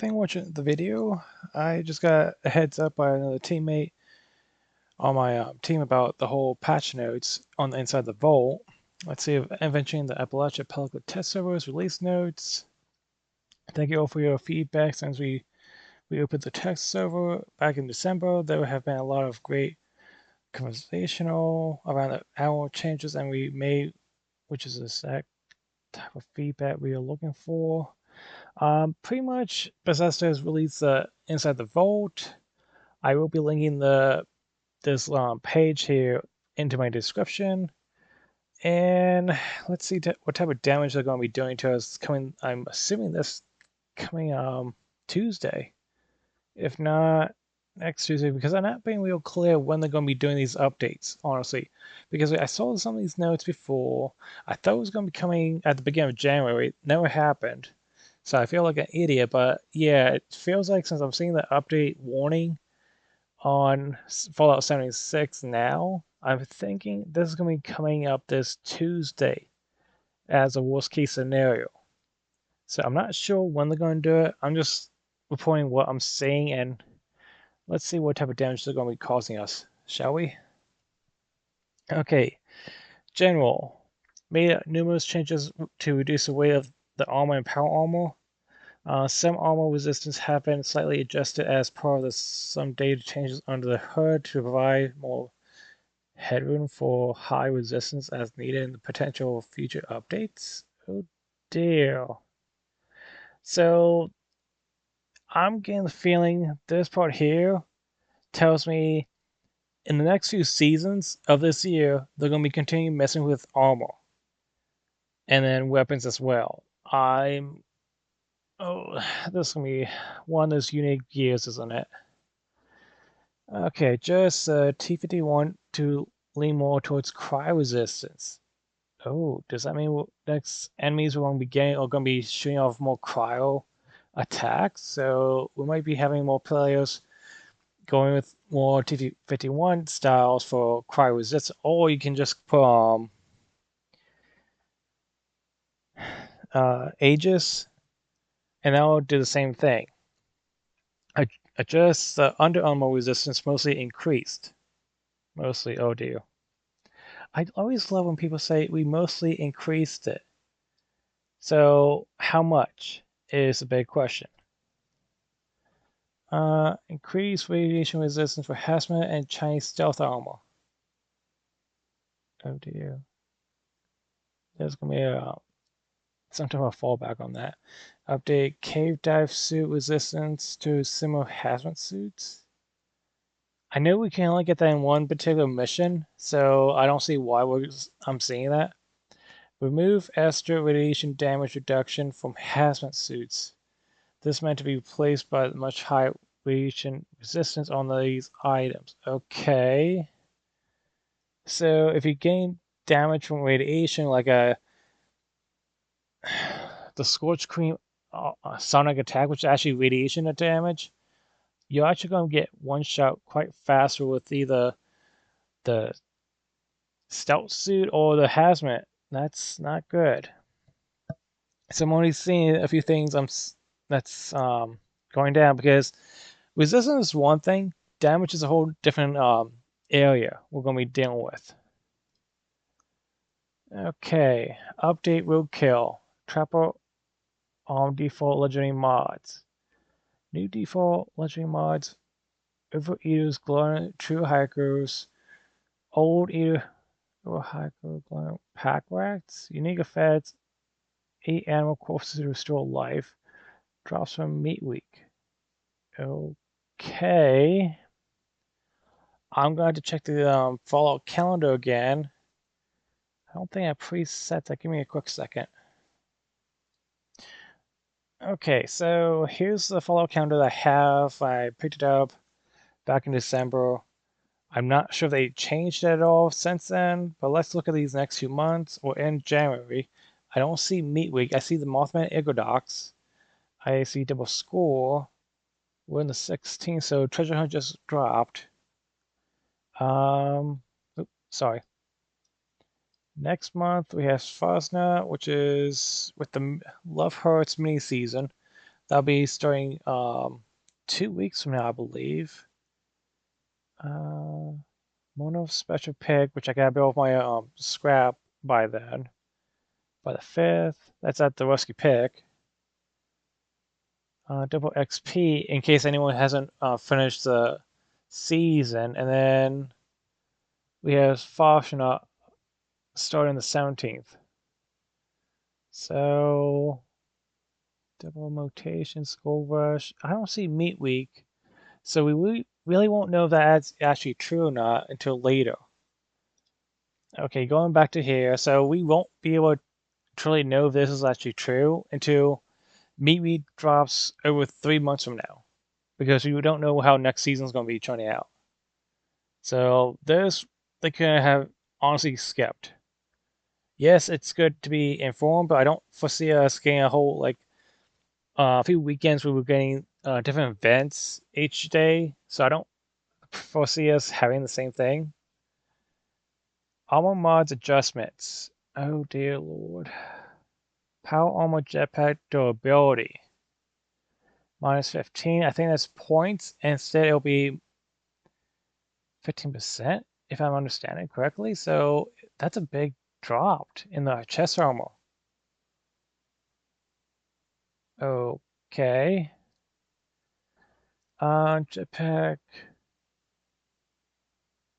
thing watching the video. I just got a heads up by another teammate on my team about the whole patch notes on the inside the vault. Let's see if eventually the Appalachia Pelican test servers release notes. Thank you all for your feedback since we opened the test server back in December. There have been a lot of great conversational around the hour changes, and we made, which is the exact type of feedback we are looking for. Pretty much Bethesda has released the Inside the Vault. I will be linking this page here into my description. And let's see what type of damage they're going to be doing to us coming. I'm assuming this coming Tuesday, if not next Tuesday, because I'm not being real clear when they're going to be doing these updates, honestly. Because I saw some of these notes before. I thought it was going to be coming at the beginning of January. It never happened. So I feel like an idiot, but yeah, it feels like since I'm seeing the update warning on Fallout 76 now, I'm thinking this is going to be coming up this Tuesday as a worst case scenario. So I'm not sure when they're going to do it. I'm just reporting what I'm seeing, and let's see what type of damage they're going to be causing us, shall we? Okay, General made numerous changes to reduce the weight of the armor and power armor. Some armor resistance have been slightly adjusted as part of some data changes under the hood to provide more headroom for high resistance as needed in the potential future updates. Oh dear. So I'm getting the feeling this part here tells me in the next few seasons of this year, they're going to be continuing messing with armor and then weapons as well. Oh, this is going to be one of those unique years, isn't it? Okay, just T51 to lean more towards cryo resistance. Oh, does that mean next enemies we're going to be getting are going to be shooting off more cryo attacks? So we might be having more players going with more T51 styles for cryo resistance, or you can just put Aegis, and that will do the same thing. Adjust the under armor resistance mostly increased. Mostly, oh dear. I always love when people say we mostly increased it. So how much is a big question. Increased radiation resistance for hazmat and Chinese stealth armor. Oh dear. There's gonna be some type of fallback on that. Update cave dive suit resistance to similar hazmat suits. I know we can only get that in one particular mission, so I don't see why I'm seeing that. Remove extra radiation damage reduction from hazmat suits. This meant to be replaced by much higher radiation resistance on these items. Okay. So if you gain damage from radiation, like the Scorch Cream sonic attack, which is actually radiation damage, you're actually going to get one shot quite faster with either the stealth suit or the hazmat. That's not good. So I'm only seeing a few things that's going down because resistance is one thing, damage is a whole different area we're going to be dealing with. Okay, update Roadkill. Trapper default legendary mods. New default legendary mods. Overeaters, glowing true hikers, old eater, hiker, glowing pack rats, unique effects, 8 animal corpses to restore life, drops from meat week. Okay. I'm going to check the Fallout calendar again. I don't think I preset that. Give me a quick second. Okay, so here's the Fallout calendar that I have. I picked it up back in December. I'm not sure if they changed it at all since then, but let's look at these next few months. We're in January. I don't see Meat Week. I see the Mothman Igodox. I see Double Score. We're in the 16th, so Treasure Hunt just dropped. Oops, sorry. Next month we have Fosna, which is with the Love Hurts mini season. That'll be starting 2 weeks from now, I believe. Mono special pick, which I gotta build my scrap by then. By the 5th. That's at the Rusky pick. Double XP in case anyone hasn't finished the season, and then we have Fashionat starting the 17th. So double mutation, skull rush. I don't see meat week, so we really won't know if that's actually true or not until later. Okay, going back to here, so we won't be able to truly know if this is actually true until meat week drops over 3 months from now, because we don't know how next season's going to be turning out. So this they could have honestly skipped. Yes, it's good to be informed, but I don't foresee us getting a whole a few weekends where we're getting different events each day. So I don't foresee us having the same thing. Armor mods adjustments. Oh dear lord. Power armor jetpack durability. -15. I think that's points. Instead, it'll be 15%, if I'm understanding correctly. So that's a big drop in the chest armor. Okay. Jetpack.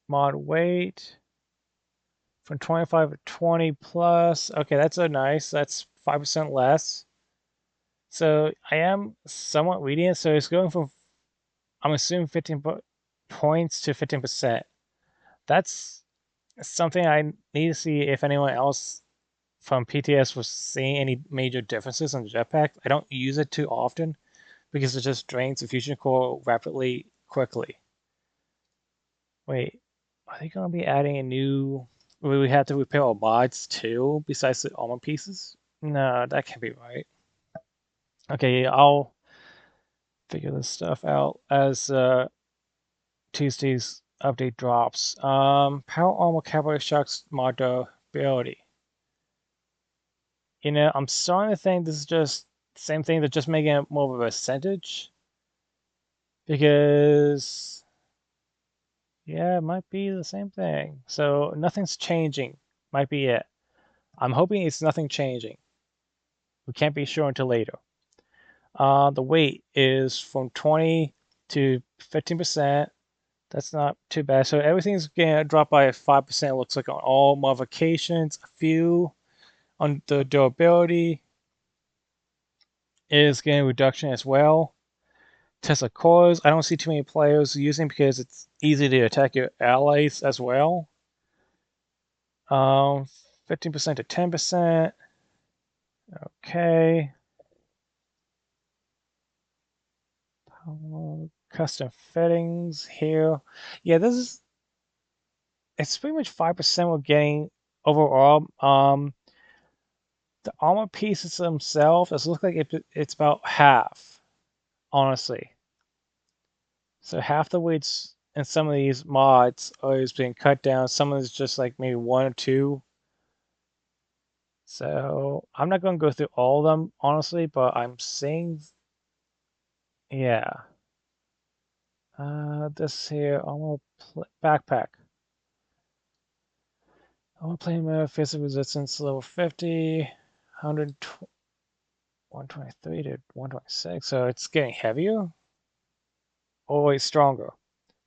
Mod weight. From 25 to 20 plus. Okay, that's a nice. That's 5% less. So I am somewhat reading it. So it's going from, I'm assuming 15 points to 15%. That's something I need to see if anyone else from PTS was seeing any major differences in the jetpack. I don't use it too often because it just drains the fusion core rapidly, quickly. Wait, are they going to be adding a new... Will we have to repair our mods too, besides the armor pieces? No, that can't be right. Okay, I'll figure this stuff out as Tuesday's update drops. Power armor cavalry shocks mod durability. You know, I'm starting to think this is just the same thing, they're just making it more of a percentage. Because, yeah, it might be the same thing. So nothing's changing, might be it. I'm hoping it's nothing changing. We can't be sure until later. The weight is from 20 to 15%. That's not too bad. So everything's going to drop by 5%, it looks like, on all modifications. A few on the durability is getting a reduction as well. Tesla cores, I don't see too many players using because it's easy to attack your allies as well. 15% to 10%. Okay. Custom fittings here. Yeah, this is... It's pretty much 5% we're getting overall. The armor pieces themselves, it looks like it's about half, honestly. So half the weights in some of these mods is being cut down. Some of it's just like maybe 1 or 2. So I'm not going to go through all of them, honestly, but I'm seeing... Yeah. This here, armor backpack. Armor plane mode, physical resistance level 50, 123 to 126. So it's getting heavier? Always stronger.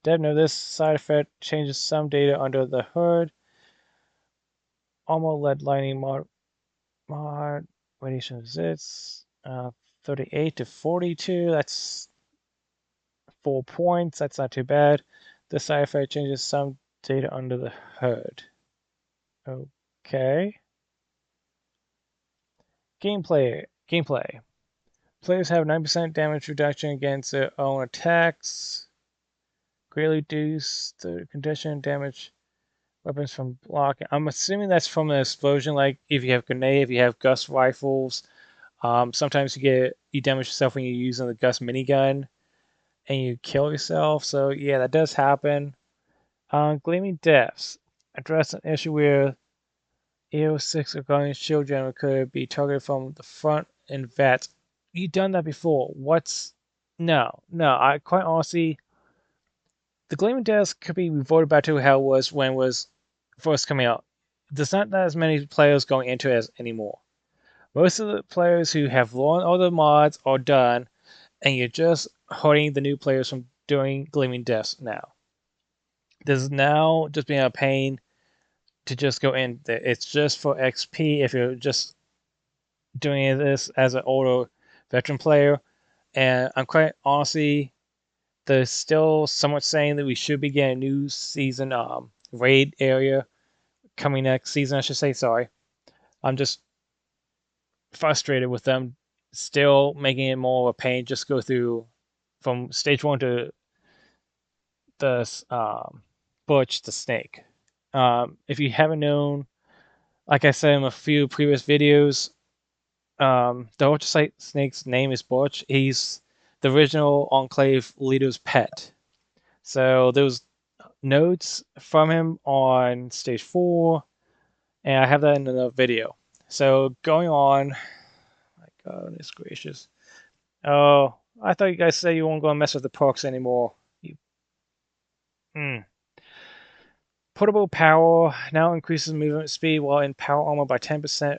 Deb, know this side effect changes some data under the hood. Armor lead lining mod radiation resist 38 to 42. That's 4 points. That's not too bad. The side effect changes some data under the hood. Okay. Gameplay. Players have 9% damage reduction against their own attacks. Greatly reduce the condition damage weapons from blocking. I'm assuming that's from an explosion, like if you have grenade, if you have Gauss rifles. Sometimes you damage yourself when you're using the Gauss Minigun and you kill yourself. So yeah, that does happen. Gleaming Depths. Address an issue where EO6 or Guardian Shield General could be targeted from the front and vet you've done that before. No. I quite honestly, the Gleaming Depths could be reverted back to how it was when it was first coming out. There's not that as many players going into it anymore. Most of the players who have learned all the mods are done, and you're just hurting the new players from doing Gleaming Depths now. This is now just being a pain to just go in there. It's just for XP if you're just doing this as an older veteran player. And I'm quite honestly, there's still somewhat saying that we should be getting a new season raid area coming next season, I should say. Sorry. I'm just frustrated with them still making it more of a pain. Just go through from stage 1 to the Butch the Snake. If you haven't known, like I said in a few previous videos, the Ultrasite Snake's name is Butch. He's the original Enclave leader's pet. So there was notes from him on stage 4, and I have that in another video. So going on, my goodness gracious. Oh, I thought you guys said you weren't going to mess with the perks anymore. Portable power now increases movement speed while in power armor by 10%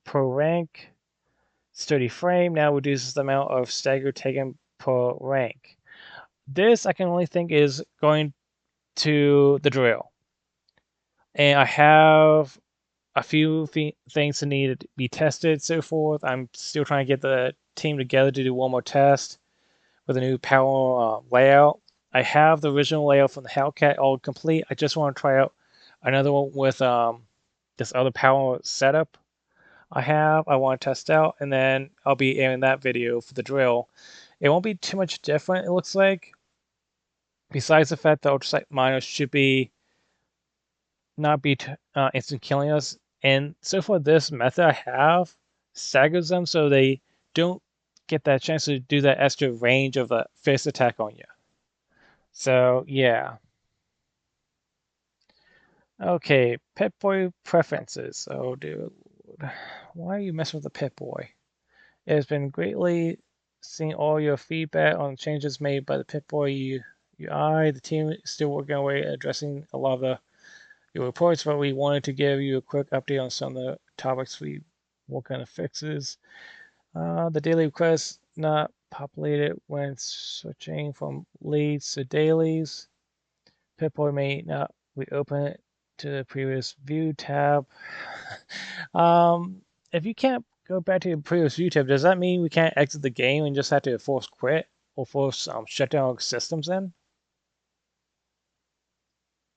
per rank. Sturdy frame now reduces the amount of stagger taken per rank. This I can only think is going to the drill. And I have a few things that need to be tested, so forth. I'm still trying to get the team together to do one more test with a new power layout. I have the original layout from the Hellcat all complete. I just want to try out another one with this other power setup I want to test out, and then I'll be airing that video for the drill. It won't be too much different, it looks like. Besides the fact that Ultrasite miners should not be instant killing us. And so far, this method I have staggers them so they don't get that chance to do that extra range of a fist attack on you. So, yeah. Okay, Pip-Boy preferences. Oh, dude. Why are you messing with the Pip-Boy? It has been greatly seeing all your feedback on changes made by the Pip-Boy UI. The team is still working away at addressing a lot of your reports, but we wanted to give you a quick update on some of the topics we work on the fixes. The daily requests not populated when switching from leads to dailies. Pip-Boy may not reopen it to the previous view tab. If you can't go back to your previous view tab, does that mean we can't exit the game and just have to force quit or force shut down our systems then?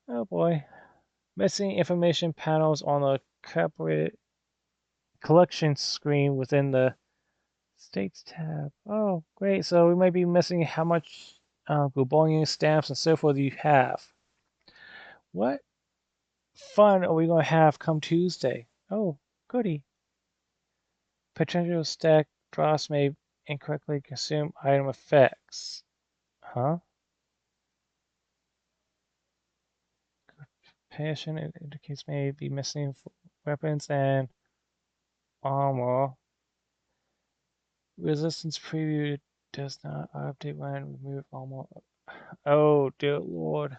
Oh boy. Missing information panels on the collection screen within the States tab. Oh, great. So we might be missing how much Gubonian stamps and so forth you have. What fun are we going to have come Tuesday? Oh, goody. Potential stack drops may incorrectly consume item effects. Huh? Passion indicates may be missing weapons and armor. Resistance preview does not update when remove armor. Oh, dear lord.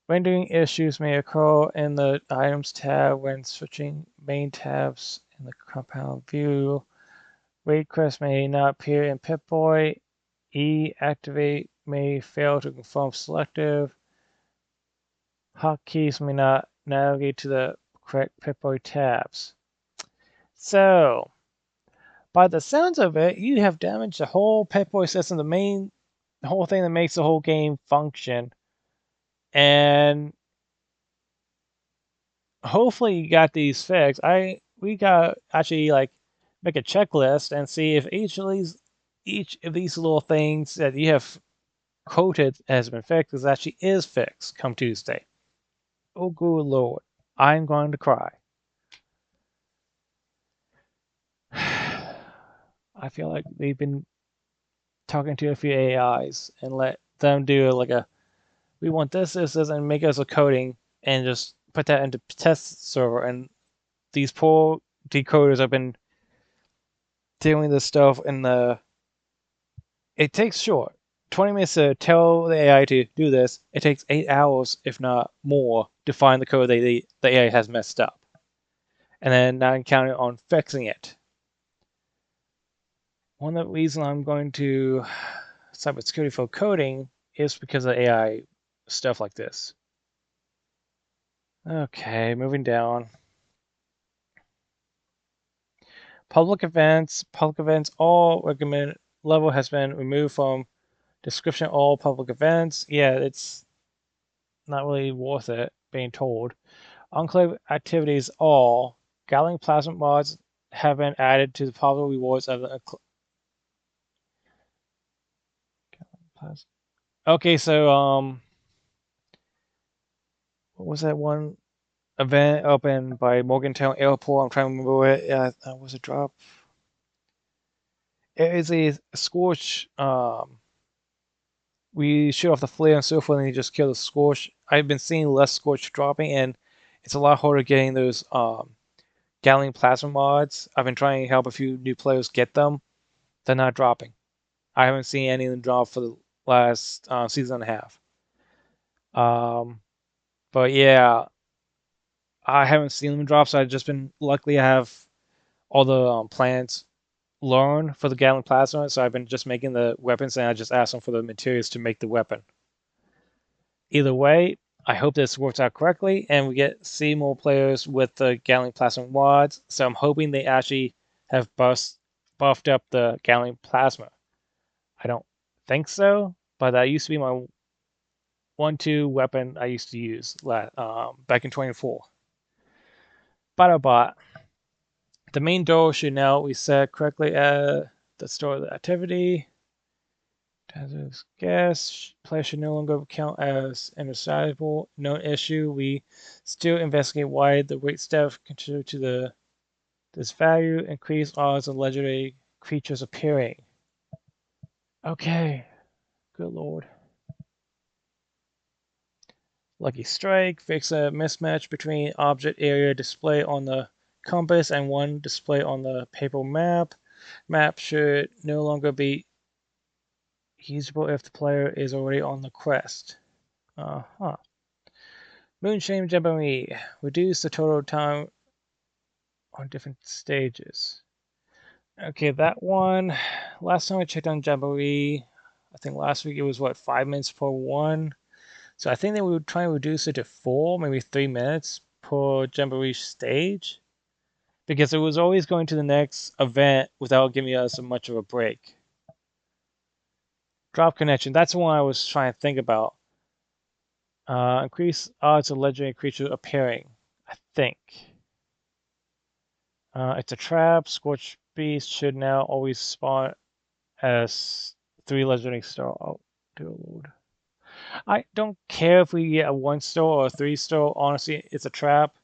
Rendering issues may occur in the Items tab when switching main tabs in the compound view. Raid quest may not appear in Pip-Boy. Activate may fail to confirm selective. Hotkeys may not navigate to the correct Pip-Boy tabs. So, by the sounds of it, you have damaged the whole Pip-Boy system, the whole thing that makes the whole game function. And hopefully you got these fixed. We got actually like make a checklist and see if each of these little things that you have quoted has been fixed because actually is fixed come Tuesday. Oh good lord, I'm going to cry. I feel like we've been talking to a few AIs and let them do like we want this, and make us a coding and just put that into test server, and these poor decoders have been doing this stuff in the. It takes short 20 minutes to tell the AI to do this. It takes 8 hours, if not more, to find the code that the AI has messed up, and then not counting on fixing it. One of the reasons I'm going to cybersecurity for coding is because of AI stuff like this. Okay, moving down. Public events, all recommended level has been removed from description of all public events. Yeah, it's not really worth it being told. Enclave activities all. Gathering plasma mods have been added to the possible rewards of the Okay, so what was that one event open by Morgantown Airport? I'm trying to remember it. Yeah, that was a drop. It is a scorch. We shoot off the flare and so forth, and you just kill the scorch. I've been seeing less scorch dropping, and it's a lot harder getting those Gathering plasma mods. I've been trying to help a few new players get them. They're not dropping. I haven't seen any of them drop for the last season and a half. But yeah, I haven't seen them drop, so I've just been luckily I have all the plants learn for the Gathering plasma, so I've been just making the weapons, and I just asked them for the materials to make the weapon. Either way, I hope this works out correctly, and we get see more players with the Gathering plasma mods. So I'm hoping they actually have buffed up the Gathering plasma. I don't think so, but that used to be my 1-2 weapon I used to use back in 24. Battlebot. The main door should now reset correctly at the start of the activity. Hazardous gas. Player should no longer count as indecipherable. No issue. We still investigate why the weight staff contribute to this value. Increase odds of legendary creatures appearing. Okay. Good lord. Lucky Strike. Fix a mismatch between object area display on the compass and one display on the paper map. Map should no longer be usable if the player is already on the quest. Moonshame Jamboree. Reduce the total time on different stages. Okay, that one. Last time I checked on Jamboree, I think last week it was 5 minutes per one. So I think they would try and reduce it to 4, maybe 3 minutes per Jamboree stage. Because it was always going to the next event without giving us much of a break. Drop connection. That's the one I was trying to think about. Increase odds of legendary creature appearing. I think. It's a trap. Scorch Beast should now always spawn as 3 legendary star. Oh, dear lord. I don't care if we get a 1-star or a 3-star. Honestly, it's a trap.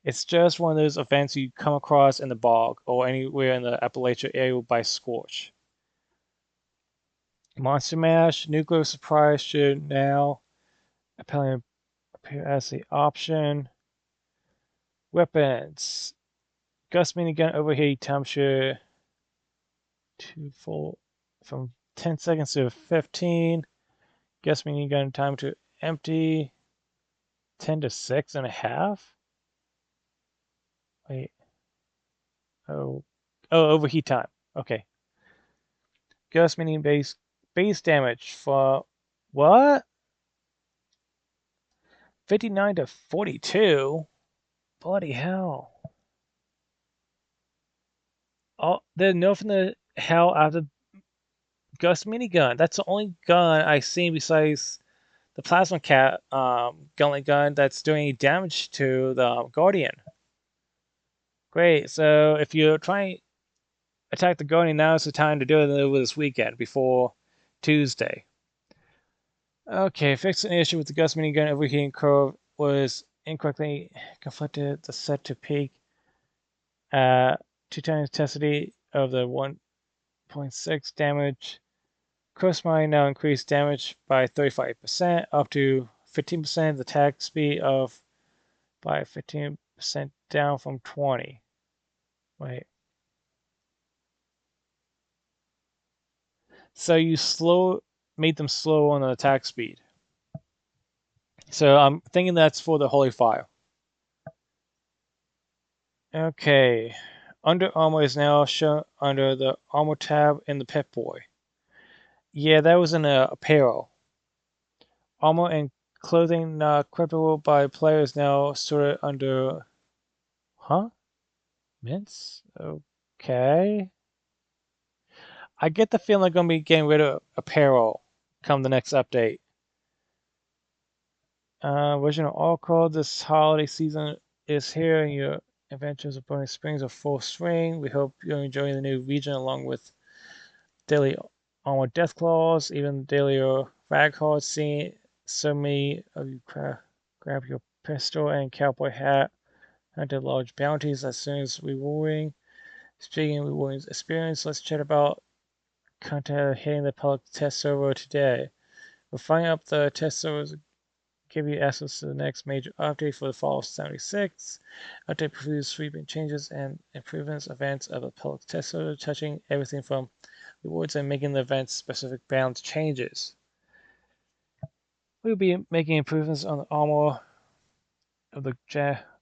It's just one of those events you come across in the bog or anywhere in the Appalachia area by Scorch. Monster Mash, Nuclear Surprise should now appear as the option. Weapons. Gauss Minigun overheat time should from 10 seconds to 15. Gauss Minigun time to empty 10 to 6.5. Wait. Oh, overheat time. Okay. Gauss Minigun base damage for what? 59 to 42? Bloody hell. Oh, they're nerfing the hell out of Gauss Minigun. That's the only gun I've seen besides the Plasma Cat gun that's doing any damage to the Guardian. Great. So if you're trying to attack the Guardian, now is the time to do it over this weekend before Tuesday. Okay, fix an issue with the Gauss Minigun overheating curve was incorrectly conflicted the set to peak at 2 times intensity of the 1.6 damage. Curse Mine now increased damage by 35% up to 15%, the attack speed of by 15% down from 20. Wait. So you made them slow on the attack speed. So I'm thinking that's for the Holy Fire. Okay. Under Armor is now shown under the Armor tab in the Pip-Boy. Yeah, that was in apparel. Armor and clothing not equipable by players now sorted under... Huh? Mints? Okay. I get the feeling they're going to be getting rid of apparel come the next update. Original Oracle, this holiday season is here and your adventures of Burning Springs are full swing. We hope you're enjoying the new region along with daily Armor Death Claws, even daily Rag Cards. Seeing so many of you grab your pistol and cowboy hat, hunted large bounties as soon as rewarding. Speaking of rewarding experience, let's chat about content hitting the public test server today. We're firing up the test servers, give you access to the next major update for the fall of 76. Update previews sweeping changes and improvements events of the public test server, touching everything from rewards and making the event's specific balance changes. We'll be making improvements on the armor of the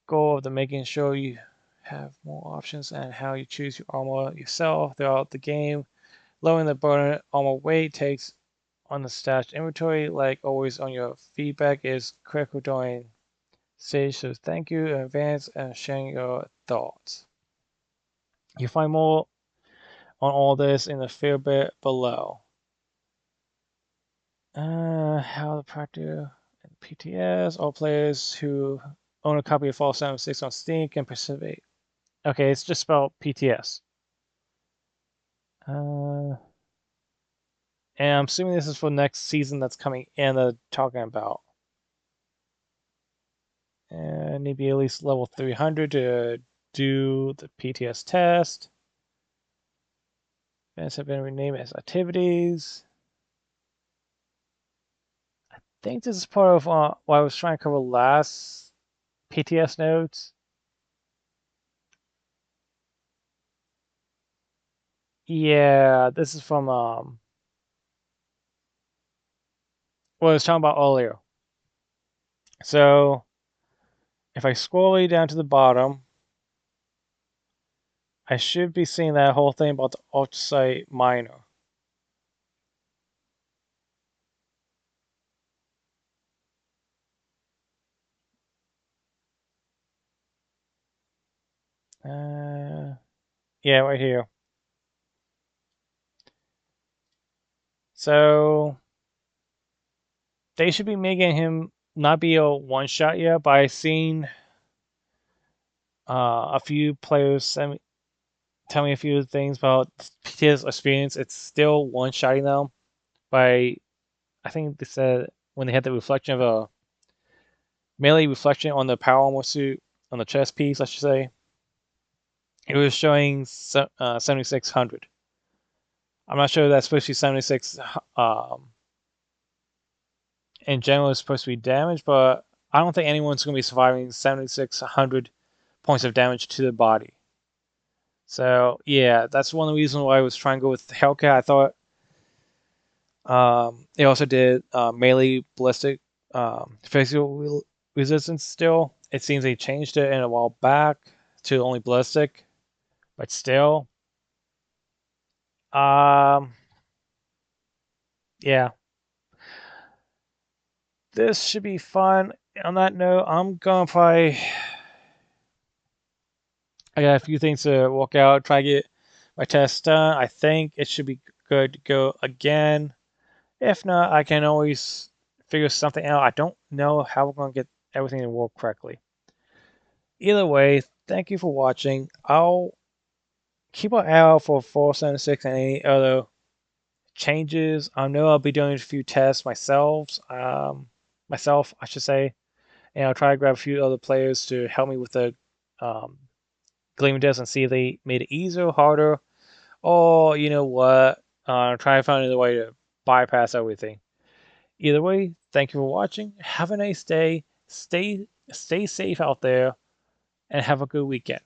goal of the making sure you have more options and how you choose your armor yourself throughout the game. Lowering the burner armor weight takes on the stashed inventory, like always on your feedback, is critical during stage, so thank you in advance and sharing your thoughts. You find more on all this in the field bit below. How to practice PTS. All players who own a copy of Fallout 76 on Steam can participate. Okay, it's just about PTS. And I'm assuming this is for next season that's coming in that talking about. And need to be at least level 300 to do the PTS test. Events have been renamed as activities. I think this is part of what I was trying to cover last PTS notes. Yeah, this is from what I was talking about earlier. So if I scroll way down to the bottom, I should be seeing that whole thing about the ultrasite miner. Yeah, right here. So they should be making him not be a one shot yet, but I've seen a few players tell me a few things about PTS experience. It's still one shotting them by, I think they said when they had the reflection of a melee reflection on the power armor suit on the chest piece, I should say, it was showing 7600. I'm not sure that's supposed to be 76 in general is supposed to be damage, but I don't think anyone's going to be surviving 7600 points of damage to the body. So yeah, that's one of the reasons why I was trying to go with Hellcat. I thought it also did melee ballistic physical resistance still. It seems they changed it in a while back to only ballistic, but still. Yeah. This should be fun. On that note, I'm going to probably... I got a few things to work out, try to get my test done. I think it should be good to go again. If not, I can always figure something out. I don't know how we're going to get everything to work correctly. Either way, thank you for watching. I'll keep an eye out for 476 and any other changes. I know I'll be doing a few tests myself. I should say, and I'll try to grab a few other players to help me with the Gleaming Depths and see if they made it easier, harder, or you know what, try to find another way to bypass everything. Either way, thank you for watching. Have a nice day. Stay safe out there, and have a good weekend.